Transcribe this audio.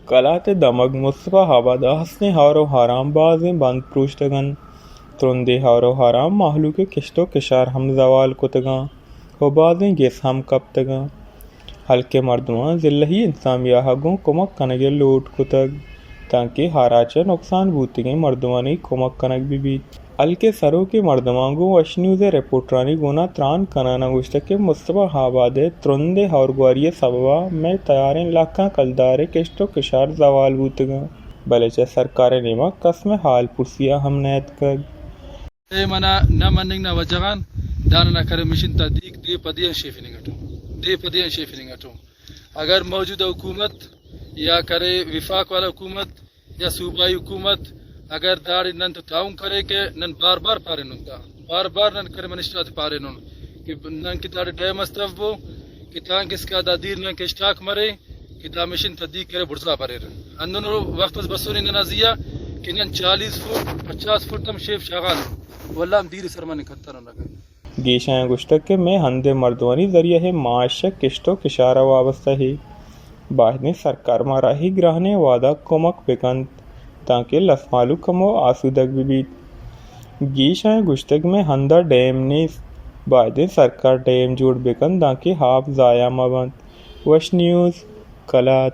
کلات دمگ مصطفیٰ آبادہ حسن ہارو حرام بازیں بند پروشتگن ترندے ہارو حرام محلو کے کشت و کشار ہم زوال کتگاں و بازیں گیس ہم کپتگاں ہلکے مردمان ذلہی انسامیہ حگوں کمک کنگے لوٹ کتگ تاکہ ہاراچہ نقصان بوتگیں مردمانی کمک کنگ بھی بیت ہلکے سروں کے مردمان گو وشنیوز رپورٹرانی گونا تران کنانا گوشتا کہ مصطفیٰ آبادے ترندے اور گواری سببا میں تیاریں لاکھاں کلدارے کشت و کشار زوال بوتگاں بلچہ سرکار نیمہ قسم حال پرسیا ہم نیت کگ اے منا نہ مننگ نہ وجگان دانا نہ کرے مشن تا دیکھ دے پدیاں شیفنگٹوں اگر موجودہ حکومت یا کرے وفاق والا حکومت یا صوبائی حکومت اگر داڑی نن تو تعاون کرے کہ نن بار بار پارے نن تا بار بار نن کرے منشتات پارے نن کہ نن کی داڑی ڈیم استفبو کہ تاں کس کا دا دیر نن کے اشتاک مرے کہ دا مشن تدیق کرے برزا پارے اندن وقت بس بسونی ننازیا کہ نن 40 فٹ 50 فٹ تم شیف شاغان واللہ ہم دیر سرمانی کھتا نہ لگا گیشائیں گشتک کے میں ہندے مردوانی ذریعہ ہے معاشق کشت و کشارہ وابستہ ہے باہنے سرکار ماراہی گرہنے وعدہ کمک بکند تاکہ لسمالو کمو آسودگ بھی بیت گیشائیں گشتک میں ہندہ ڈیم نیس باہنے سرکار ڈیم جوڑ بکند تاکہ ہاپ ضائع مبند وش نیوز کلات